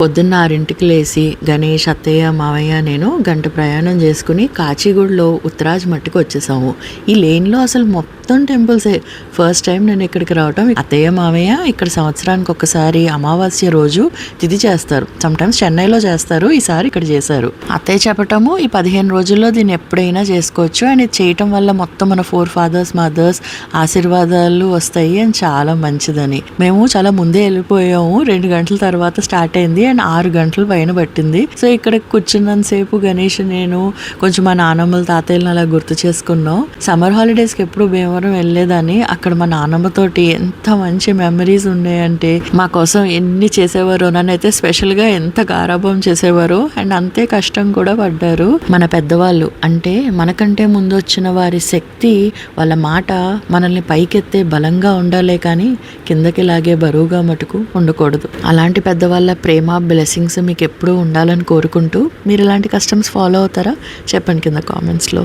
పొద్దున్న 6కి లేసి గణేష్, అత్తయ్య, మావయ్య, నేను గంట ప్రయాణం చేసుకుని కాచిగూడలో ఉత్తరాజ్ మట్టుకు వచ్చేసాము. ఈ లేన్లో అసలు మొత్తం టెంపుల్సే. ఫస్ట్ టైం నేను ఇక్కడికి రావటం. అత్తయ్య, మావయ్య ఇక్కడ సంవత్సరానికి ఒకసారి అమావాస్య రోజు తిథి చేస్తారు. సమ్టైమ్స్ చెన్నైలో చేస్తారు, ఈసారి ఇక్కడ చేశారు. అత్తయ్య చెప్పటము ఈ 15 రోజుల్లో దీన్ని ఎప్పుడైనా చేసుకోవచ్చు అండ్ ఇది చేయటం వల్ల మొత్తం మన 4 ఫాదర్స్ మదర్స్ ఆశీర్వాదాలు వస్తాయి అని చాలా మంచిదని. మేము చాలా ముందే వెళ్ళిపోయాము. 2 గంటల తర్వాత స్టార్ట్ అయింది అండ్ 6 గంటల పైన పట్టింది. సో ఇక్కడ కూర్చున్నంతసేపు గణేష్, నేను కొంచెం మా నాన్నమ్మల తాతయ్యలను అలా గుర్తు చేసుకున్నాం. సమ్మర్ హాలిడేస్కి ఎప్పుడు భీమవరం వెళ్ళేదాన్ని. అక్కడ మా నాన్నమ్మతోటి ఎంత మంచి మెమరీస్ ఉన్నాయంటే మా కోసం ఎన్ని చేసేవారో. నన్నైతే స్పెషల్గా ఎంత గారాబం చేసేవారో అండ్ అంతే కష్టం కూడా పడ్డారు. మన పెద్దవాళ్ళు అంటే మనకంటే ముందు వచ్చిన వారి శక్తి, వాళ్ళ మాట మనల్ని పైకెత్తే బలంగా ఉండాలే కానీ కిందకి లాగే బరువుగా మటుకు ఉండకూడదు. అలాంటి పెద్దవాళ్ళ ప్రేమ, బ్లెస్సింగ్స్ మీకు ఎప్పుడూ ఉండాలని కోరుకుంటూ, మీరు ఇలాంటి కస్టమ్స్ ఫాలో అవుతారా చెప్పండి కింద కామెంట్స్లో.